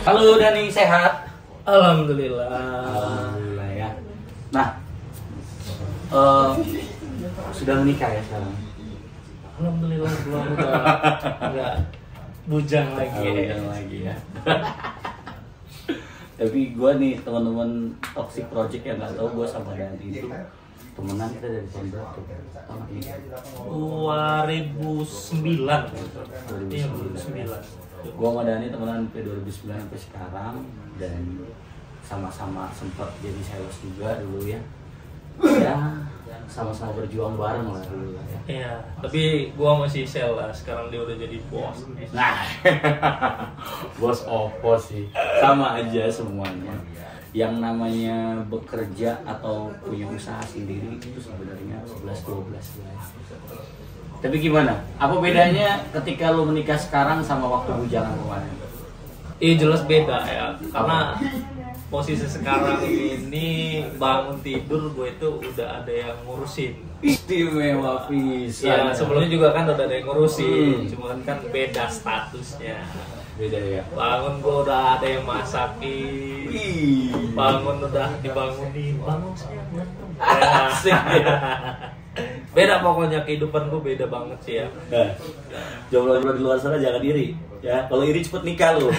Halo Dani, sehat? Alhamdulillah. Alhamdulillah ya. Nah, sudah menikah ya sekarang? Alhamdulillah belum udah bujang lagi. Bujang lagi ya. Tapi gue nih teman-teman Toxic Project yang nggak tahu, gue sama Dani itu temenan kita dari tahun berapa? Tahun ini 2009. 2009. Iya, 2009. Gue sama Dani temenan sampai 2009 sampai sekarang, dan sama-sama sempat jadi sales juga dulu ya. Ya, sama-sama berjuang bareng lah dulu lah ya. Iya, tapi gua masih sales lah. Sekarang dia udah jadi bos. Nah, bos opo sih, sama aja semuanya. Yang namanya bekerja atau punya usaha sendiri itu sebenarnya 11-12 lah. Tapi gimana? Apa bedanya ketika lo menikah sekarang sama waktu bujangan kemarin? Iya jelas beda ya, karena posisi sekarang ini bangun tidur gue itu udah ada yang ngurusin. Istimewa pisan. Ya sebelumnya juga kan udah ada yang ngurusin, cuman kan beda statusnya. Beda ya. Bangun gue udah ada yang masakin, bangun udah dibangunin, bangun sayang ganteng. Asik ya. Beda pokoknya, kehidupan gue beda banget sih ya. Nah, jomblo-jomblo di luar sana jangan iri ya. Kalau iri cepet nikah lo.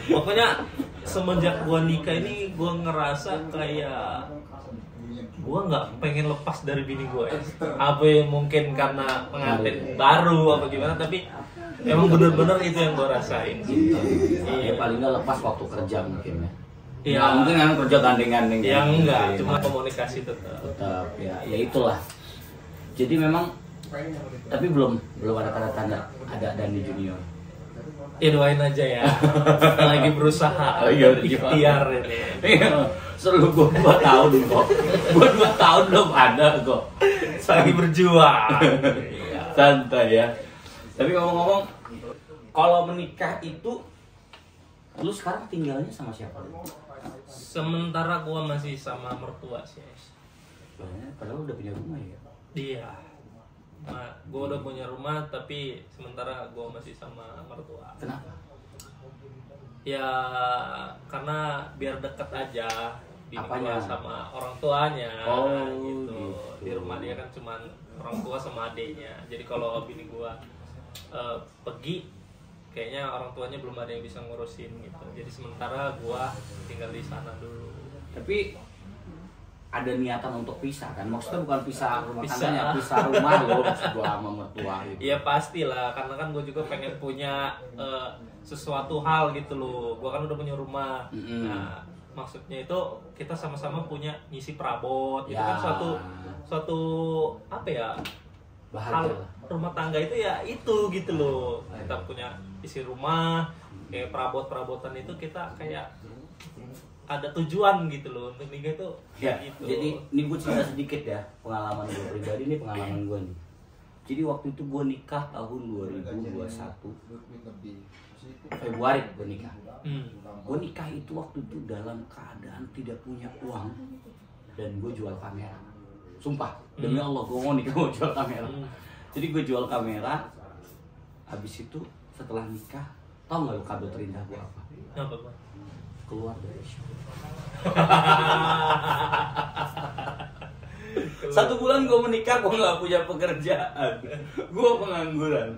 Pokoknya semenjak gue nikah ini gue ngerasa kayak gue nggak pengen lepas dari bini gue ya. Apa yang mungkin karena pengantin baru apa gimana, tapi emang bener-bener itu yang gue rasain. Iya, paling nggak lepas waktu kerja mungkin ya. Iya. Nggak mungkin kan kerja gandeng-gandeng. Yang gitu. enggak, cuma komunikasi tetap. Tetap ya, ya itulah. Jadi memang, tapi belum ada tanda-tanda ada Dani Junior. Ya doain aja ya. Lagi berusaha. Oh iya, ikhtiar ini. Iya, seru gue 2 tahun kok. Gue 2 tahun belum ada kok. Lagi berjuang. Iya. Santai ya. Tapi ngomong-ngomong, kalau menikah itu, lu sekarang tinggalnya sama siapa? Sementara gua masih sama mertua sih. Padahal udah punya rumah ya. Iya. Nah, gua udah punya rumah tapi sementara gua masih sama mertua. Kenapa? Ya karena biar deket aja bini Apanya? gua sama orang tuanya. Oh, gitu. gitu. Di rumah dia kan cuman orang tua sama adiknya. Jadi kalau bini gua pergi, kayaknya orang tuanya belum ada yang bisa ngurusin gitu. Jadi sementara gua tinggal di sana dulu. Tapi ada niatan untuk pisah kan? Maksudnya bukan pisah rumah Pisah. tangganya, pisah rumah lo maksud gua sama mertua gitu. Iya pastilah, karena kan gue juga pengen punya sesuatu hal gitu loh. Gue kan udah punya rumah. Nah, maksudnya itu kita sama-sama punya ngisi perabot. Itu kan suatu apa ya? Hal Bahagia. rumah tangga itu ya itu gitu loh. Kita punya isi rumah, kayak perabot-perabotan itu kita kayak ada tujuan gitu loh untuk nikah itu Ya, gitu. jadi ini gue cerita sedikit ya pengalaman gue pribadi, ini pengalaman gue nih. Jadi waktu itu gue nikah tahun 2021 Februari gue nikah. Gue nikah itu waktu itu dalam keadaan tidak punya uang dan gue jual kamera. Sumpah demi Allah gue mau nikah mau jual kamera. Jadi gue jual kamera. Habis itu setelah nikah, tau nggak lo kado terindah gue apa? Apa, Bang? Keluar dari show. 1 bulan gue menikah, gue nggak punya pekerjaan, gue pengangguran.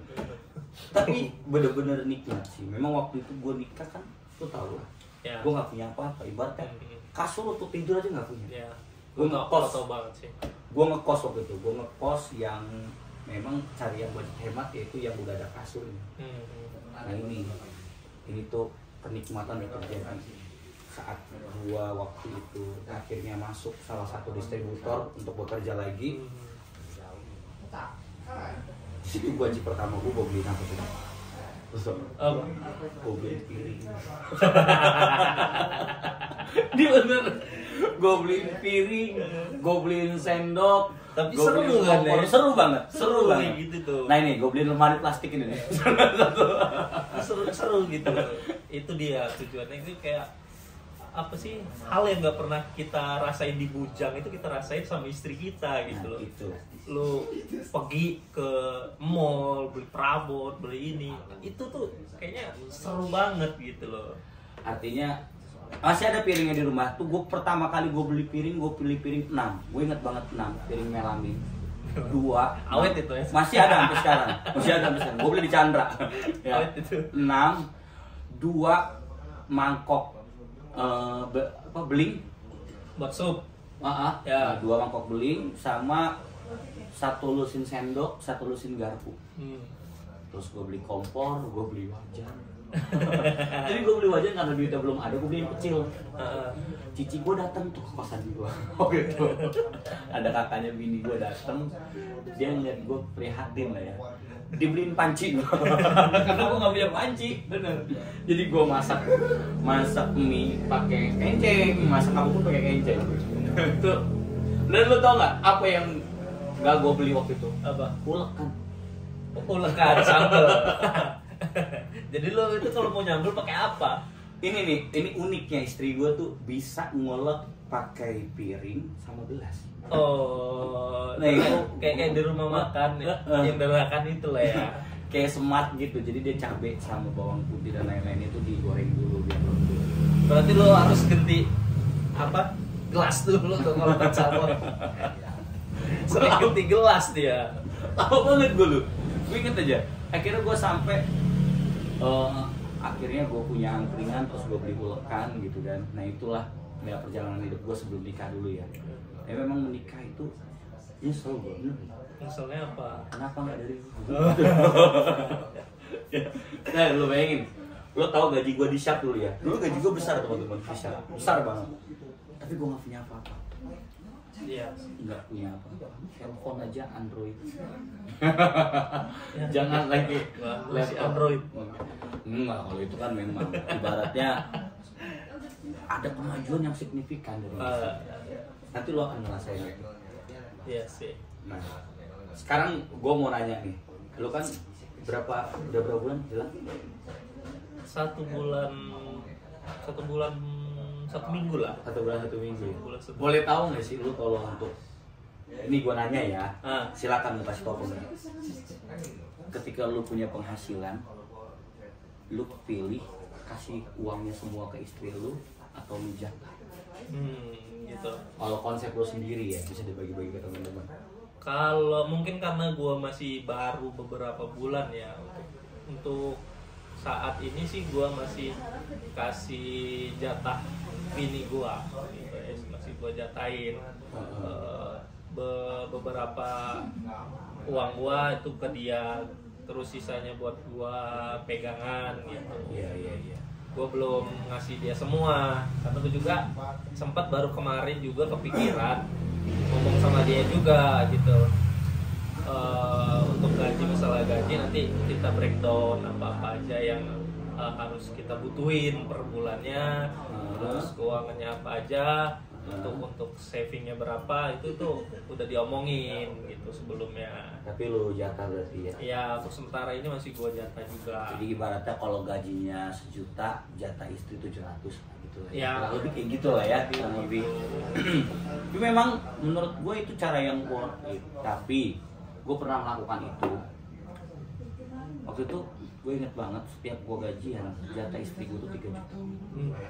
Tapi bener-bener nikmat sih. Memang waktu itu gue nikah kan, lo tau lah. Ya. Gue nggak punya apa-apa. Ibaratnya kasur untuk tidur aja nggak punya. Ya. Gue ngekos. Tau banget sih. Gue ngekos waktu itu. Gue ngekos yang memang cari yang budget hemat, yaitu yang udah ada kasurnya. Nah ini tuh kenikmatan yang terjadi saat gua waktu itu akhirnya masuk salah satu distributor untuk bekerja lagi. Di situ gaji pertama gua beliin apa tuh? Gua beliin piring. Dia bener. Gua beliin piring, gua beliin sendok. Tapi gua seru beliin kan, kompor. ya? Seru banget, seru banget. gitu tuh. Nah ini gua beliin lemari plastik ini nih. Seru gitu. Itu dia tujuannya itu kayak apa sih hal yang nggak pernah kita rasain di bujang itu kita rasain sama istri kita gitu loh. Itu. Lu pergi ke mall beli perabot beli ini itu tuh kayaknya seru banget gitu loh. Artinya masih ada piringnya di rumah tuh. Gue pertama kali gue beli piring 6. Gue inget banget 6 piring melamin. 2 awet itu ya. Masih ada sampai sekarang. Gue beli di Chandra. Ya. Awet itu. 6 2 mangkok beling Buat sup. Ya. 2 mangkok beling sama 1 lusin sendok, 1 lusin garpu. Terus gue beli kompor, gue beli wajan. Jadi gue beli wajan karena duitnya belum ada, gue beli yang kecil. Cici gue datang tuh ke kosan gue. Oh gitu. Ada kakaknya bini gue datang, dia ngeliat gue prihatin lah ya. Dibeliin panci karena gue nggak punya panci, bener. Jadi gue masak mie pakai kenceng, masak apapun pakai kenceng. Tuh. Dan lu tau nggak apa yang nggak gue beli waktu itu? Apa? Ulekan sambal. Jadi lo itu kalau mau nyambel pakai apa? Ini uniknya istri gue tuh bisa ngulek pakai piring sama gelas. Oh, nah, kayak di rumah makan yang dadakan itu lah ya. Kayak semat gitu, jadi dia cabai sama bawang putih dan lain-lain itu digoreng dulu biar lembut. Berarti lo harus ganti apa? Gelas dulu tuh kalau kecapot. Sering ganti gelas dia. Lama banget gue inget aja. Akhirnya gue sampai akhirnya gue punya angkringan, terus gue beli ulekan gitu kan. Nah itulah ya perjalanan hidup gue sebelum nikah dulu ya. Memang menikah itu nyesel gue. Nyeselnya apa? Kenapa nggak dari Nah lu bayangin, lu tau gaji gue di Sharp dulu ya. Dulu gaji gue besar teman-teman di Sharp, besar banget. Tapi gue nggak punya apa-apa. Iya. Nggak punya apa-apa. Handphone aja Android. Jangan lagi laptop Android. Enggak, kalau itu kan memang ibaratnya ada kemajuan yang signifikan dari nanti lo akan ngerasain itu. Iya sih. Nah, sekarang gue mau nanya nih, lo kan udah berapa bulan jalan? 1 bulan 1 minggu lah. 1 bulan 1 minggu. Bulan 1 Boleh tahu nggak sih lo tolong untuk ini gue nanya ya, silakan lo kasih tau gue. Ketika lo punya penghasilan, lo pilih kasih uangnya semua ke istri lo atau lo jatah? Gitu. Kalau konsep lo sendiri ya bisa dibagi-bagi ke teman-teman. Kalau mungkin karena gue masih baru beberapa bulan ya untuk saat ini sih gue masih kasih jatah bini gue gitu ya, masih gue jatahin beberapa uang gue itu ke dia, terus sisanya buat gue pegangan gitu. Iya. Gue belum ngasih dia semua karena gue juga sempat baru kemarin juga kepikiran ngomong sama dia juga gitu, untuk gaji, masalah gaji nanti kita breakdown apa aja yang harus kita butuhin per bulannya, terus keuangannya apa aja, untuk savingnya berapa, itu tuh udah diomongin gitu sebelumnya. Tapi lu jatah berarti ya? Iya, untuk sementara ini masih gua jatah juga. Jadi ibaratnya kalau gajinya 1 juta, jatah istri 700 gitu lah. Ya, kurang lebih kayak gitu lah ya, kurang lebih. Tapi memang menurut gue itu cara yang worth it. Tapi gue pernah melakukan itu. Waktu itu gue inget banget setiap gue gajian, jatah istri gue tuh 3 juta.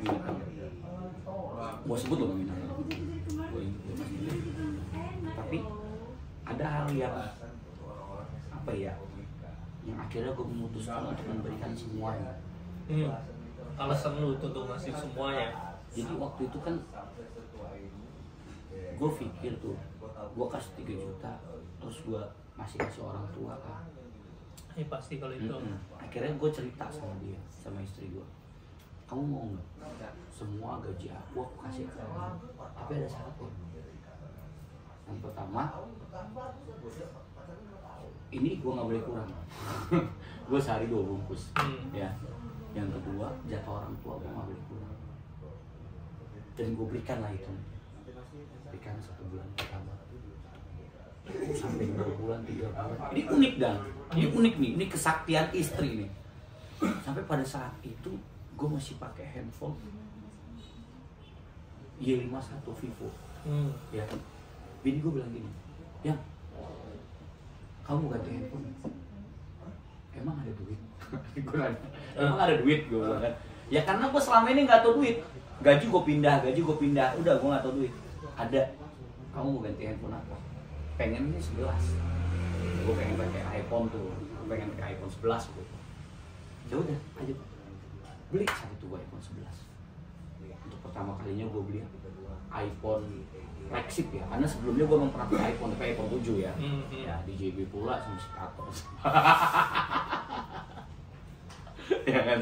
Ingat banget. Gue sebut loh nominalnya. Tapi ada hal yang apa ya, yang akhirnya gue memutuskan untuk memberikan semuanya. Alasan lu tuh untuk ngasih semuanya. Jadi waktu itu kan gue pikir tuh, gue kasih 3 juta terus gue masih kasih orang tua kan. Ya pasti kalau itu. Akhirnya gue cerita sama dia, sama istri gue, kamu mau nggak semua gaji aku kasih ke kamu, tapi ada syaratnya. Yang pertama, ini gue nggak boleh kurang. Gue sehari 2 bungkus ya. Yang kedua, jatah orang tua gue nggak boleh kurang. Dan gue berikan lah itu, berikan 1 bulan pertama sampai 2 bulan, 3 bulan. Ini unik dan ini unik nih, ini kesaktian istri nih. Sampai pada saat itu gue masih pakai handphone Y51 Vivo. Ya, bini gue bilang gini, yang kamu ganti handphone, emang ada duit? Gue nanya, emang ada duit? Gue bilang kan, ya karena gue selama ini nggak tahu duit, gaji gue pindah, udah gue nggak tahu duit. Ada, kamu mau ganti handphone apa? Pengen ini 11, gue pengen pakai iPhone tuh, pengen pakai iPhone 11 gue. Ya udah, aja beli satu tuh iPhone 11. Untuk pertama kalinya gue beli iPhone flagship ya, karena sebelumnya gue memang pernah pakai iPhone, tapi iPhone 7 ya. Ya di JB pula sama si Katos. Ya kan?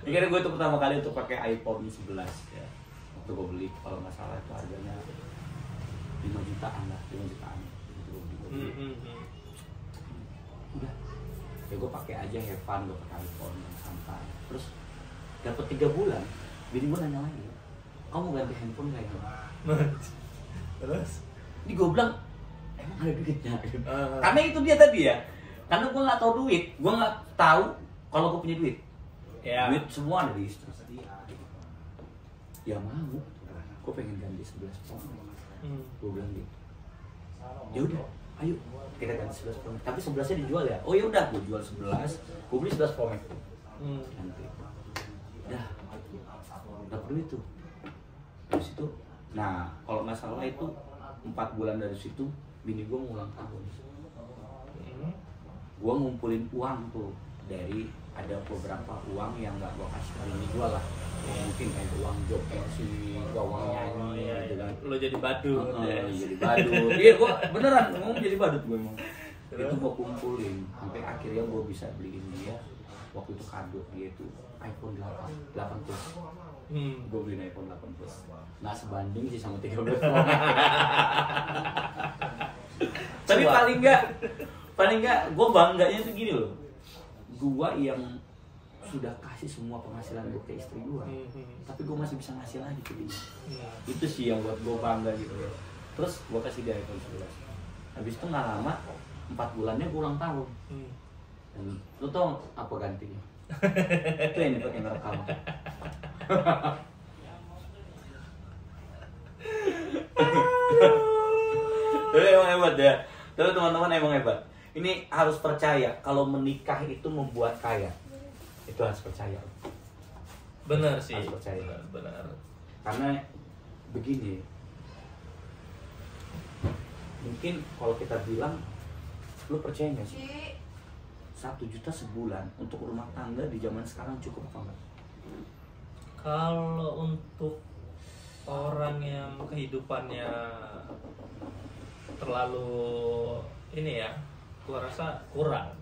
Ini gue tuh pertama kali untuk pakai iPhone 11 ya. Waktu gue beli, kalau nggak salah itu harganya 5 jutaan lah, 5 jutaan gitu gue beli. Udah, ya gue pakai aja have fun, gue pakai iPhone yang santai. Terus dapat 3 bulan, bini gue nanya lagi, kamu ganti handphone nggak ya? Terus? Ini gue bilang, emang ada duitnya? Karena itu dia tadi ya, karena gue nggak tahu duit, gue nggak tahu kalau gue punya duit. Ya. Duit semua ada di istri. Ya mau, gue pengen ganti 11 Pro. Gue bilang gitu. Ya udah, ayo kita ganti 11 Pro Max. Tapi 11-nya dijual ya. Oh ya udah, gue jual 11, gue beli 11 Pro Max. Nanti. Dah, dapat duit tuh. Dari situ, nah kalau nggak salah itu 4 bulan dari situ, bini gue mau ulang tahun. Gue ngumpulin uang tuh dari ada beberapa uang yang nggak gue kasih ke bini gue lah. Mungkin kayak uang job MC, uang nyanyi, gitu kan. Lo jadi badut. Jadi badut. Iya, gue beneran ngomong jadi badut gue emang. Itu gue kumpulin sampai akhirnya gue bisa beliin dia waktu itu kado dia itu iPhone 8 Plus. Gue beliin iPhone 8 Plus. Nah sebanding sih sama 13 Pro Max. Tapi paling enggak gue bangganya tuh gini loh. Gue yang sudah kasih semua penghasilan gue ke istri gue, tapi gue masih bisa ngasih lagi ke dia. Itu sih yang buat gue bangga gitu ya. Terus gue kasih dia iPhone 11. Habis itu nggak lama, 4 bulannya gue ulang tahun. Dan lo tau apa gantinya? Itu yang dipakai ngerekam. Tapi emang hebat ya. Tapi teman-teman emang hebat. Ini harus percaya kalau menikah itu membuat kaya. Itu harus percaya. Benar sih. Harus percaya. Benar. Karena begini, mungkin kalau kita bilang, lu percaya nggak sih 1 juta sebulan untuk rumah tangga di zaman sekarang cukup apa enggak? Kalau untuk orang yang kehidupannya terlalu ini ya, gua rasa kurang.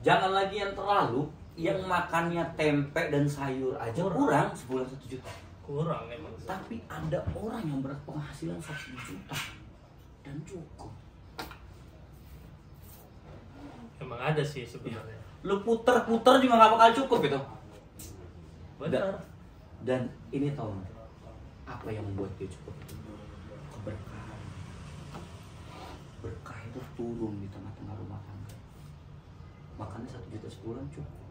Jangan lagi yang terlalu, yang makannya tempe dan sayur aja kurang sebulan 1 juta. Kurang emang. Tapi ada orang yang berpenghasilan 1 juta dan cukup. Emang ada sih sebenarnya. Lu puter-puter juga nggak bakal cukup gitu. Benar. Dan ini tau nggak? Apa yang membuat dia cukup? Keberkahan. Berkah itu turun di tengah-tengah rumah tangga. Makanya 1 juta sebulan cukup.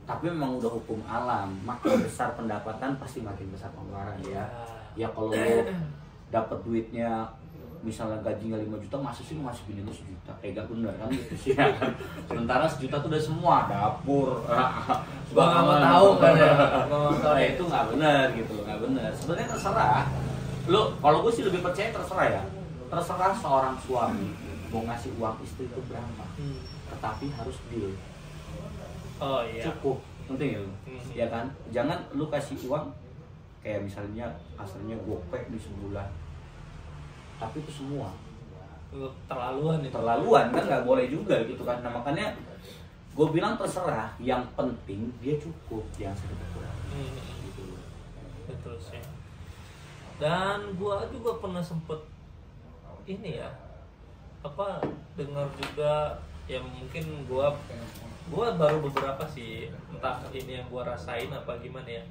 Tapi memang udah hukum alam, makin besar pendapatan pasti makin besar pengeluaran ya. Ya kalau lu dapat duitnya misalnya gajinya 5 juta, masa sih masih bini lu 1 juta? Gak bener kan gitu sih ya. Sementara 1 juta tuh udah semua, dapur, Gua nggak mau tahu kan ya. nah, itu nggak benar gitu, nggak benar. Sebenarnya terserah. Lu, kalau gue sih lebih percaya terserah ya. Terserah seorang suami mau ngasih uang istri itu berapa, tetapi harus deal. Oh iya. Cukup, penting ya lu, ya kan? Jangan lu kasih uang kayak misalnya asalnya gopek di sebulan, tapi itu semua Terlaluan itu. terlaluan kan, nggak boleh juga gitu kan. Nah makanya gue bilang terserah, yang penting dia cukup, jangan sedikit kurang. Gitu. Betul sih. Dan gua juga pernah sempet ini ya, apa, dengar juga ya, mungkin gua baru beberapa sih, entah ini yang gua rasain apa gimana ya.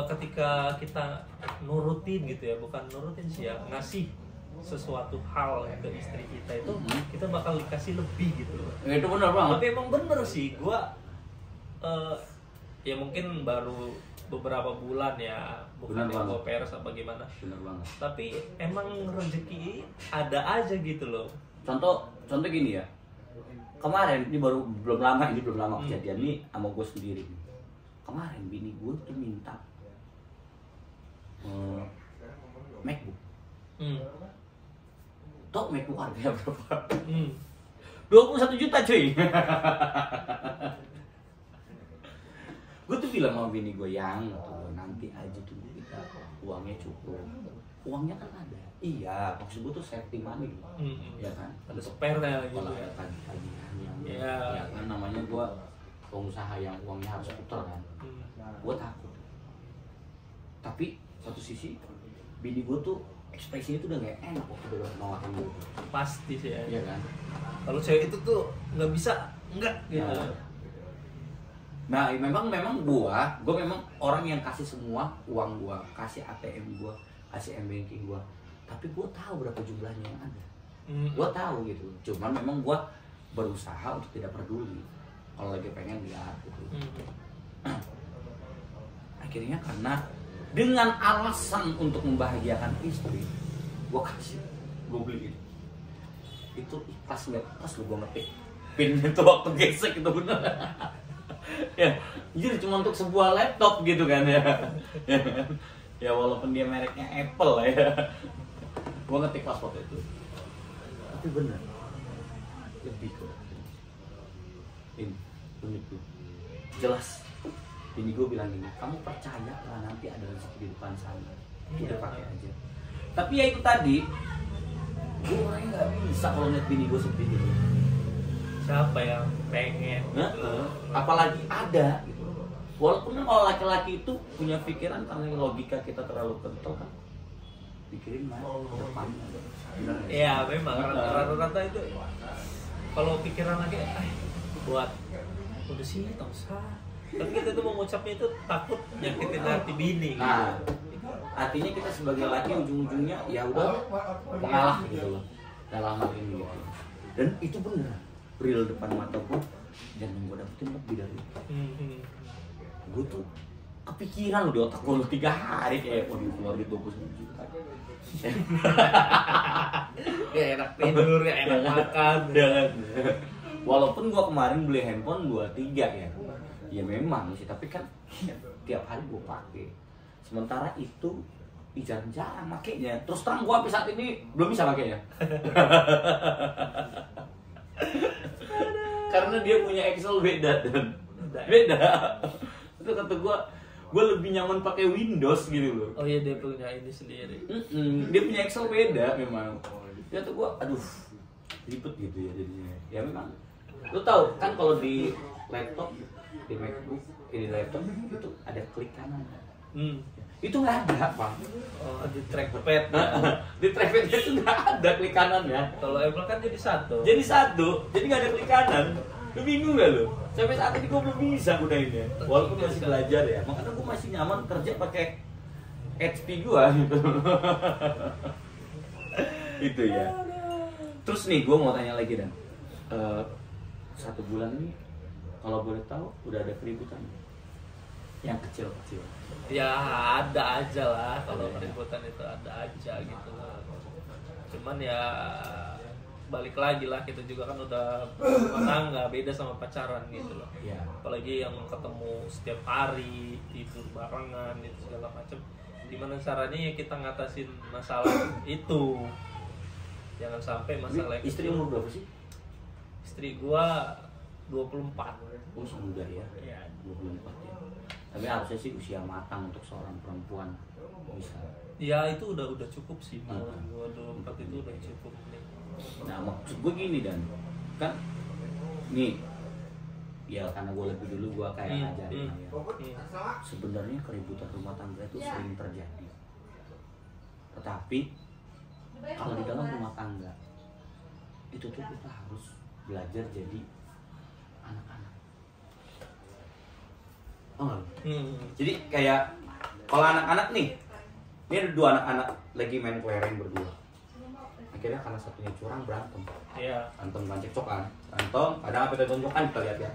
Ketika kita nurutin gitu ya, bukan nurutin sih ya, ngasih sesuatu hal ke istri kita itu, kita bakal dikasih lebih gitu loh. Ya, itu benar banget. Tapi emang bener sih, gua ya mungkin baru beberapa bulan ya, bukan Bener yang banget. gue peres apa gimana. Bener banget. Tapi emang rezeki ada aja gitu loh. Contoh gini ya. Kemarin ini belum lama kejadian nih sama gue sendiri. Kemarin bini gue tuh minta MacBook. Tau MacBook harganya berapa? 21 juta cuy. Gue tuh bilang sama bini gue, yang nanti aja tunggu kita uangnya cukup. Uangnya kan ada. Iya, maksud gue tuh safety money, ya kan? Ada spare-nya gitu Kalau ya. ada tagihan yang, Iya. ya kan namanya gue pengusaha yang uangnya harus putar kan. Gue takut. Tapi satu sisi bini gue tuh ekspresinya tuh udah gak enak waktu udah nawarin gue. Pasti sih ya. Iya kan? Kalau cewek itu tuh nggak bisa enggak gitu. Nah, memang gua memang orang yang kasih semua uang gua, kasih ATM gua, kasih M-banking gua. Tapi gua tahu berapa jumlahnya yang ada. Gua tahu gitu. Cuman memang gua berusaha untuk tidak peduli kalau lagi pengen lihat gitu. Akhirnya karena dengan alasan untuk membahagiakan istri, gua beli itu ikhlas nggak ikhlas lu gua ngetik pin itu waktu gesek itu bener. Ya, jadi cuma untuk sebuah laptop gitu kan ya. Ya walaupun dia mereknya Apple lah ya. Gua ngetik password itu. Tapi benar. Lebih kok. Ini unik tuh. Jelas. Bini gue bilang gini, kamu percaya lah nanti ada rezeki di depan sana. Udah pakai aja. Tapi ya itu tadi, gue orangnya nggak bisa kalau ngeliat bini gue seperti itu. Siapa yang pengen? Apalagi ada gitu. Walaupun kalau laki-laki itu punya pikiran karena logika kita terlalu kental kan, pikirin mah depannya. Iya memang rata-rata itu kalau pikiran lagi, buat udah sih tak usah. Tapi kita tuh mengucapnya itu takut nyakitin hati bini. Nah, artinya kita sebagai laki ujung-ujungnya ya udah mengalah gitu loh dalam hal ini gitu. Dan itu benar real depan mata gue, dan yang gue dapetin lebih dari itu. Gue tuh kepikiran loh di otak gue 3 hari kayak waduh keluar di 29 juta. Ya enak tidur, ya enak makan. Walaupun gue kemarin beli handphone 23 ya. Ya memang sih, tapi kan tiap hari gue pakai. Sementara itu jarang-jarang makainya. Terus terang gue sampai saat ini belum bisa pakainya. Karena dia punya Excel beda dan beda. Itu kata gue lebih nyaman pakai Windows gitu loh. Oh iya, dia punya ini sendiri. Dia punya Excel beda memang. Dia tuh gue, aduh, ribet gitu ya jadinya. Ya memang. Lu tahu kan kalau di laptop, di MacBook, di laptop itu ada klik kanan. Itu nggak ada, Pak. Oh, di trackpad. Di trackpad itu nggak ada klik kanannya. Kalau Apple kan jadi satu. Jadi nggak ada klik kanan. Lu bingung gak lu? Sampai saat ini gue belum bisa gunainnya. Walaupun masih belajar ya. Makanya gue masih nyaman kerja pakai HP gue gitu. Itu ya. Terus nih gue mau tanya lagi Dan. 1 bulan ini kalau boleh tahu udah ada keributan yang kecil-kecil? Ya ada aja lah, kalau keributan itu ada aja gitu. Cuman ya balik lagi lah, kita juga kan udah rumah tangga, beda sama pacaran gitu loh. Ya. Apalagi yang ketemu setiap hari, tidur barengan itu segala macam. Gimana caranya ya kita ngatasin masalah itu? Jangan sampai masalah yang Istri umur berapa sih? Istri gua 24. Oh, muda ya. Iya. 24 ya. Tapi harusnya sih usia matang untuk seorang perempuan bisa. Ya itu udah cukup sih, menurut gua 24 itu udah cukup nih. Nah maksud gue gini Dan, kan nih ya karena gue lebih dulu gue kayak ngajarin ya. Sebenarnya keributan rumah tangga itu sering terjadi. Tetapi kalau di dalam rumah tangga itu tuh kita harus belajar jadi anak-anak. Oh, jadi kayak kalau anak-anak nih, ini ada 2 anak-anak lagi main kelereng berdua. Akhirnya karena satunya curang berantem. Iya. Berantem cekcok kan. Berantem, kadang apa tonjokan kita lihat ya.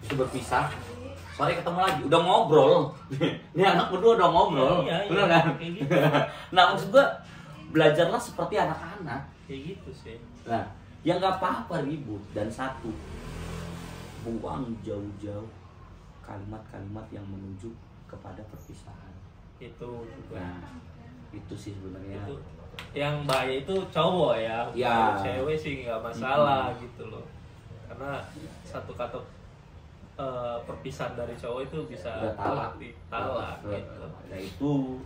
Itu berpisah. Sore ketemu lagi, udah ngobrol. Ini anak berdua udah ngobrol, Iya, bener kan? kayak gitu. Nah maksud gua belajarlah seperti anak-anak. Kayak gitu sih. Nah, yang nggak apa-apa ribut dan satu, buang jauh-jauh kalimat-kalimat yang menuju kepada perpisahan. Itu juga. Nah, itu sih sebenarnya. Itu yang bahaya itu cowok ya. Ya. Kalau cewek sih nggak masalah gitu loh. Karena satu kata perpisahan dari cowok itu bisa Udah talak. talak gitu. Nah itu,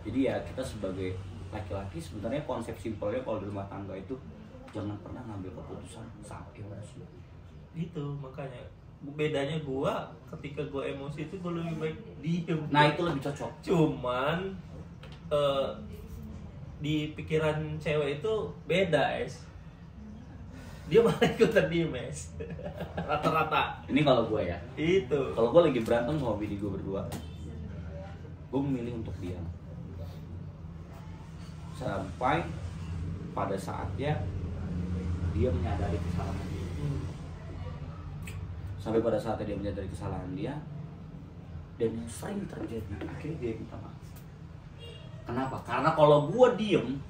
jadi ya kita sebagai laki-laki sebenarnya konsep simpelnya kalau di rumah tangga itu jangan pernah ngambil keputusan saat emosi. Gitu makanya bedanya gua ketika gua emosi itu gua lebih baik diem. Nah itu lebih cocok. Cuman di pikiran cewek itu beda dia malah ikutan diem rata-rata Ini kalau gue ya, itu. kalau gue lagi berantem sama bini gue berdua, gue memilih untuk diam sampai pada saatnya dia menyadari kesalahan dia. Sampai pada saatnya dia menyadari kesalahan dia, dan yang sering terjadi akhirnya dia minta maaf. Kenapa? Karena kalau gue diem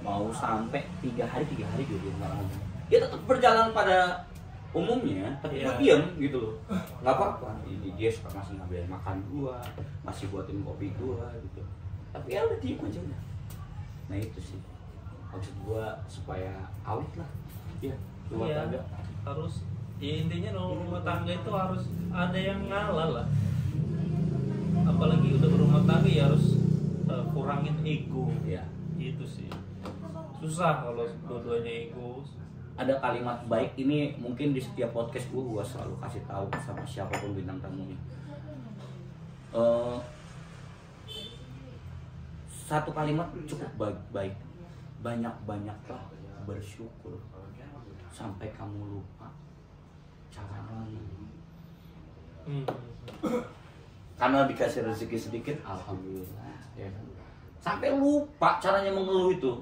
mau sampai 3 hari dia diem nggak ngomong. Dia tetap berjalan pada umumnya, tapi gue diem gitu loh. Nggak apa-apa. Dia suka masih ngambilin makan gue, masih buatin kopi gue gitu. Tapi ya udah diem aja udah. Nah itu sih maksud gue supaya awet lah. Ya, rumah tangga harus ya intinya rumah tangga itu harus ada yang ngalah lah. Apalagi udah berumah tangga ya harus kurangin ego. ya. Itu sih susah kalau dua-duanya ego. Ada kalimat baik ini mungkin di setiap podcast gue selalu kasih tahu sama siapapun bintang tamunya. Satu kalimat cukup baik. Banyak-banyaklah bersyukur sampai kamu lupa caranya. Karena dikasih rezeki sedikit, alhamdulillah. Ya. Sampai lupa caranya mengeluh itu.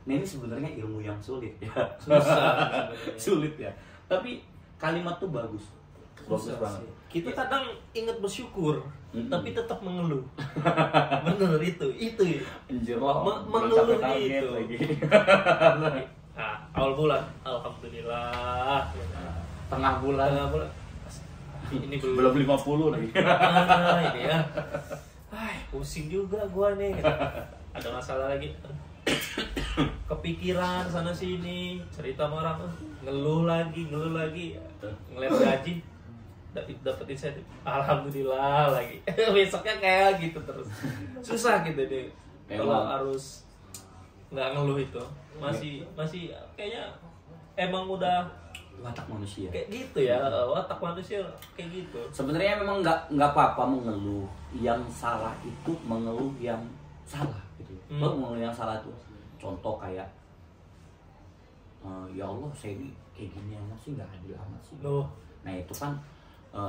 Nah ini sebenarnya ilmu yang sulit ya. Susah. Sulit ya. Tapi kalimat tuh bagus. Bagus banget. Kita kadang ingat bersyukur, tapi tetap mengeluh. Bener itu. Anjir lah. Mengeluh target itu. lagi. Nah, awal bulan, alhamdulillah. Tengah bulan. Ini Belum 50 lagi. Ini ya. Pusing juga gua nih. Ada masalah lagi. Kepikiran sana sini, cerita sama orang, ngeluh lagi, ngeliat gaji, dapat insentif, alhamdulillah lagi. Besoknya kayak gitu terus, susah gitu deh. Kalau harus nggak ngeluh itu, masih kayaknya emang udah Watak manusia. kayak gitu ya, watak manusia kayak gitu. Sebenarnya memang nggak apa-apa mengeluh. Yang salah itu mengeluh yang salah gitu. Kalau mengeluh yang salah itu, contoh kayak ya Allah saya ini kayak gini amat sih, nggak adil amat sih. Loh. Nah itu kan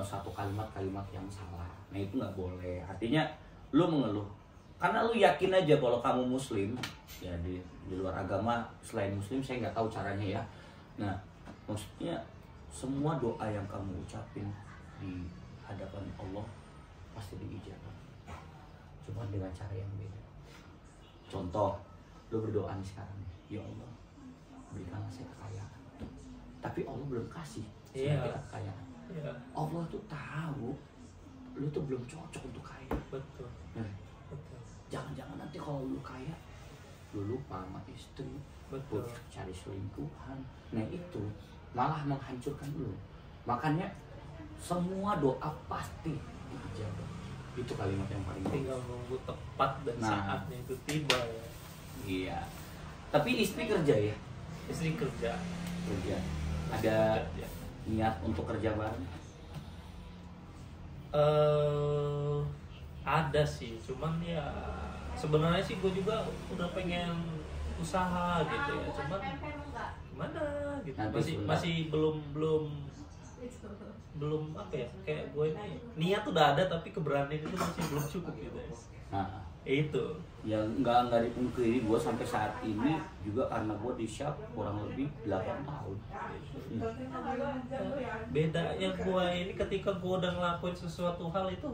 satu kalimat-kalimat yang salah. Nah itu nggak boleh. Artinya lu mengeluh karena lu yakin aja kalau kamu muslim ya, di luar agama selain muslim saya nggak tahu caranya ya. Nah maksudnya semua doa yang kamu ucapin di hadapan Allah pasti diijabah, cuma dengan cara yang beda. Contoh, lu berdoa nih sekarang, ya Allah berikanlah saya kekayaan, tapi Allah belum kasih saya kekayaan. Allah tuh tahu lu tuh belum cocok untuk kaya. Betul. Nah, jangan-jangan nanti kalau lu kaya lu lupa sama istri, Betul. cari selingkuhan. Nah itu malah menghancurkan lu. Makanya semua doa pasti diijabah. Itu kalimat yang paling Tinggal nunggu tepat dan saatnya itu tiba ya. Iya. Tapi istri kerja ya? Istri kerja. Ada niat untuk kerja bareng? Ada sih, cuman ya sebenarnya sih gue juga udah pengen usaha gitu ya, cuman gimana gitu, Nanti masih belum belum apa ya, kayak gue ini niat udah ada tapi keberanian itu masih belum cukup gitu ya. Nah, Itu ya nggak dipungkiri gue sampai saat ini juga karena gue di shop kurang lebih 8 tahun. bedanya gue ini ketika gue udah ngelakuin sesuatu hal itu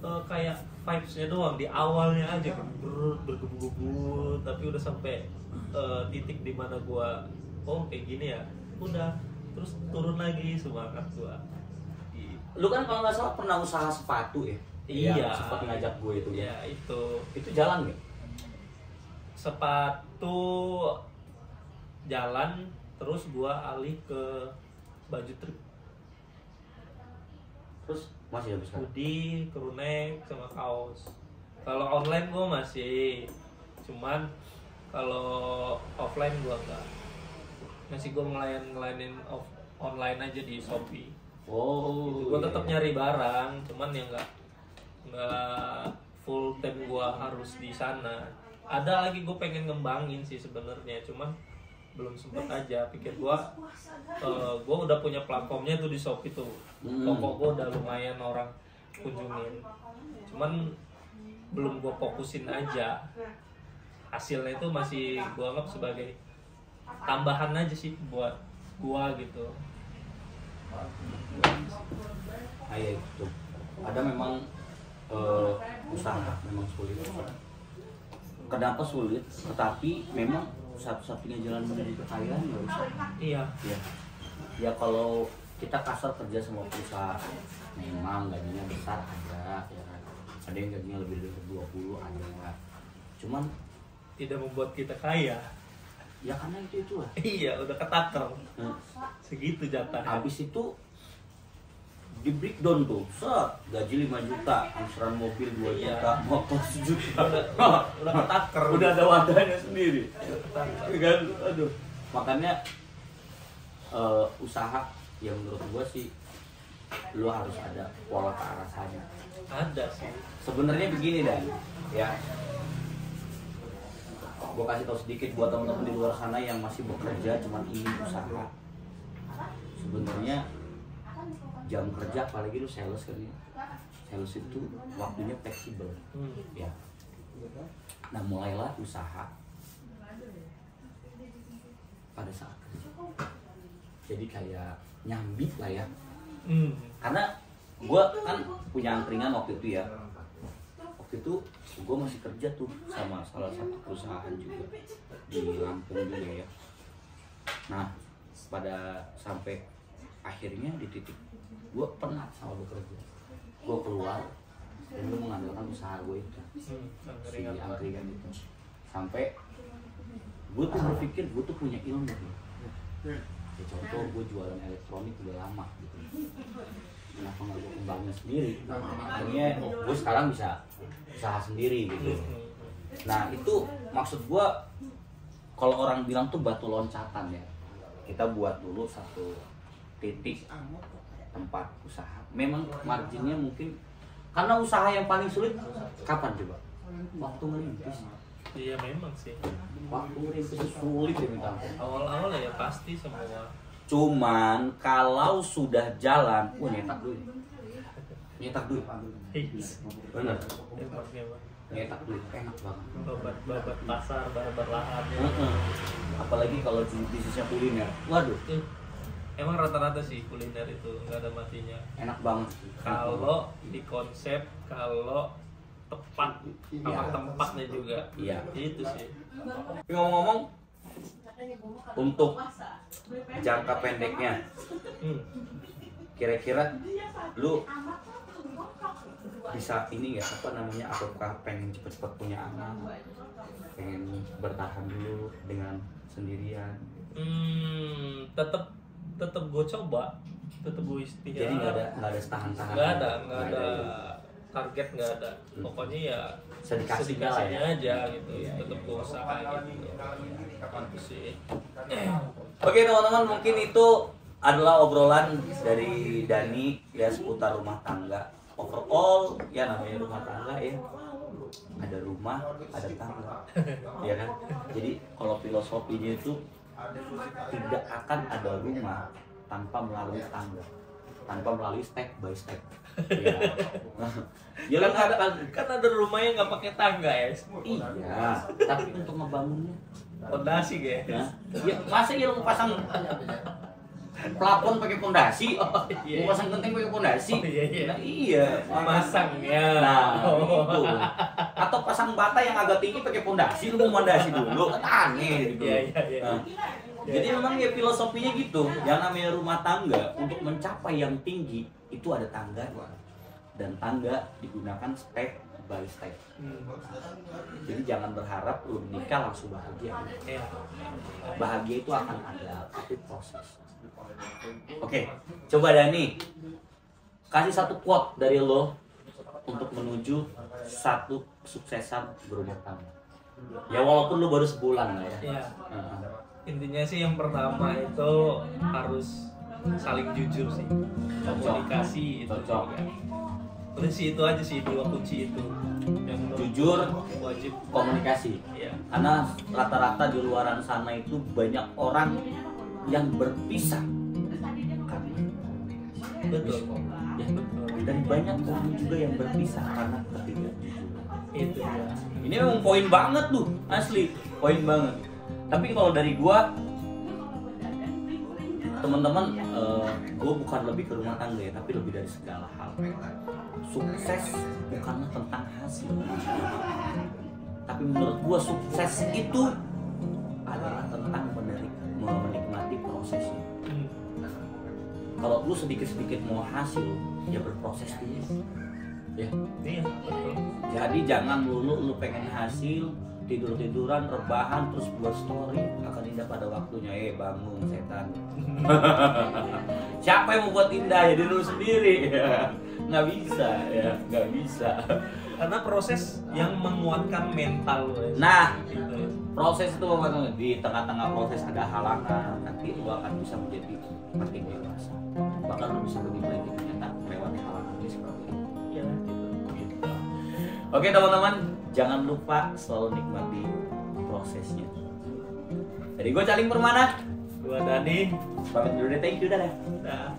kayak vibes-nya doang di awalnya aja kan bergebu-gebu, tapi udah sampai titik dimana gue kayak gini ya udah, terus turun lagi semangat gue. Lu kan kalau nggak salah pernah usaha sepatu ya? Iya. Yang sempat ngajak gue itu. Ya itu jalan nggak? sepatu jalan, terus gue alih ke baju trip, Terus masih habis kan? hoodie, crew neck, sama kaos. Kalau online gue masih, cuman kalau offline gue enggak. Masih gue ngelayanin online aja di Shopee. Oh. Gue tetap nyari barang, cuman ya nggak full time gue harus di sana. Ada lagi gue pengen ngembangin sih sebenarnya, cuman belum sempet aja. Pikir gue udah punya platformnya tuh di Shopee tuh. Toko gue udah lumayan orang kunjungin, cuman belum gue fokusin aja. Hasilnya itu masih gue anggap sebagai tambahan aja sih buat gue gitu. Ayah itu ada memang usaha memang sulit. Kenapa sulit? Tetapi memang satu-satunya jalan menuju kekayaan ya usaha. Iya. Ya. Ya kalau kita kasar kerja sama perusahaan, memang gajinya besar ada, ya kan. Ada yang gajinya lebih dari 20 ada. Cuman Tidak membuat kita kaya. ya karena itu lah. Iya, udah ketaker. Nah, Segitu jatah. habis itu di breakdown tuh, set gaji 5 juta, angsuran mobil 2 Iya. juta, motor 1 juta. Udah ketaker. Udah ada wadahnya sendiri. Udah ketaker. Kan, aduh. Makanya usaha yang menurut gua sih lu harus ada pola ke arah sana. Ada sih. Sebenarnya begini Dan, ya. Gua kasih tahu sedikit buat teman-teman di luar sana yang masih bekerja cuman ingin usaha. Sebenarnya jam kerja, apalagi lu sales kan ya. Sales itu waktunya fleksibel. Ya. Nah, mulailah usaha pada saat kerja. Jadi kayak nyambit lah ya. Karena gue kan punya angkringan waktu itu ya. Waktu itu gue masih kerja tuh sama salah satu perusahaan juga di Lampung juga ya. Nah, pada sampai akhirnya di titik gue penat sama bekerja. Gue keluar dan gue mengandalkan usaha gue itu, si angkringan itu. Sampai gue tuh berpikir gue tuh punya ilmu nih. Ya, contoh gue jualan elektronik udah lama gitu. Kenapa nggak gue kembangin sendiri? Akhirnya gue sekarang bisa usaha sendiri gitu. Nah itu maksud gue, kalau orang bilang tuh batu loncatan ya. Kita buat dulu satu titik tempat usaha. Memang marginnya mungkin, karena usaha yang paling sulit kapan coba? Waktu merintis. Iya memang sih. Waktu merintis itu sulit ya minta ampun. Awal-awal ya pasti semua. Cuman kalau sudah jalan, nyetak duit. Nyetak duit. Bener. Emang. Nyetak duit enak banget. Babat pasar, babat lahan. Apalagi kalau bisnisnya kuliner. Waduh, Emang rata-rata sih kuliner itu nggak ada matinya. enak banget. Kalau di konsep, kalau tepat sama tempatnya juga. Iya. Itu sih. Tapi ngomong-ngomong, untuk jangka pendeknya, kira-kira lu bisa ini nggak, apa namanya, apakah pengen cepet-cepet punya anak, pengen bertahan dulu dengan sendirian? Tetap gue coba, tetap gue istiqomah. Jadi nggak ada tahan-tahan. Nggak ada target, nggak ada. Pokoknya ya sedikasinya aja gitu. Tetap gue usaha gitu. Itu sih. Oke teman-teman, mungkin itu adalah obrolan dari Dani ya seputar rumah tangga. Overall ya namanya rumah tangga ya, ada rumah, ada tangga, ya kan. Jadi kalau filosofinya itu tidak akan ada rumah tanpa melalui tangga. tanpa melalui step by step. Ya, ya kan ada kan. Kan ada rumahnya nggak pakai tangga ya. Iya, tapi untuk ngebangunnya, Fondasi kayak. ya masa ya lu pasang plafon pakai pondasi, iya. mau pasang genteng pakai pondasi. Oh, iya, iya. Nah, iya, Masang ya. Nah, gitu. Atau pasang bata yang agak tinggi pakai pondasi, lu mau pondasi dulu, kan aneh gitu. Iya, iya, iya. Nah, jadi memang ya filosofinya gitu. Yang namanya rumah tangga untuk mencapai yang tinggi itu ada tangga dan tangga digunakan step by step. Jadi jangan berharap lu menikah langsung bahagia. Iya. Bahagia itu akan ada, tapi proses. Oke, coba Dani kasih satu quote dari lo untuk menuju satu kesuksesan berumah tangga. Ya walaupun lo baru sebulan lah ya. Iya. Nah, Intinya sih yang pertama itu harus saling jujur sih. Komunikasi itu Cocok. juga. Udah sih itu aja sih, 2 kunci itu. Yang menurut Jujur, wajib. komunikasi. Iya. Karena rata-rata di luaran sana itu banyak orang yang berpisah karena komunikasi. Betul. Ya, dan banyak orang juga yang berpisah karena ketidakjujuran. Itu ya. Ini memang poin banget tuh, asli poin banget. Tapi kalau dari gua, teman-teman, gua bukan lebih ke rumah tangga ya, tapi lebih dari segala hal. Sukses bukanlah tentang hasil, tapi menurut gua sukses itu adalah tentang menikmati prosesnya. Kalau lu sedikit-sedikit mau hasil, ya berproses dulu. Ya. Iya, betul. Jadi jangan lu pengen hasil, tidur-tiduran, rebahan, terus buat story, akan indah pada waktunya. Bangun setan. Siapa yang mau buat indah? Ya diri lu sendiri. Nggak bisa, ya nggak bisa. Karena proses yang menguatkan mental lo ya. Nah, Gitu. proses itu memang di tengah-tengah proses ada halangan, nanti lu akan bisa menjadi makin dewasa. Bahkan lu bisa lebih baik ternyata melewati halangan ini seperti itu. Iya, gitu. Oke teman-teman, jangan lupa selalu nikmati prosesnya. Jadi gue Caling Permana, Gua Dani. pamit dulu deh, thank you, dadah. Dah.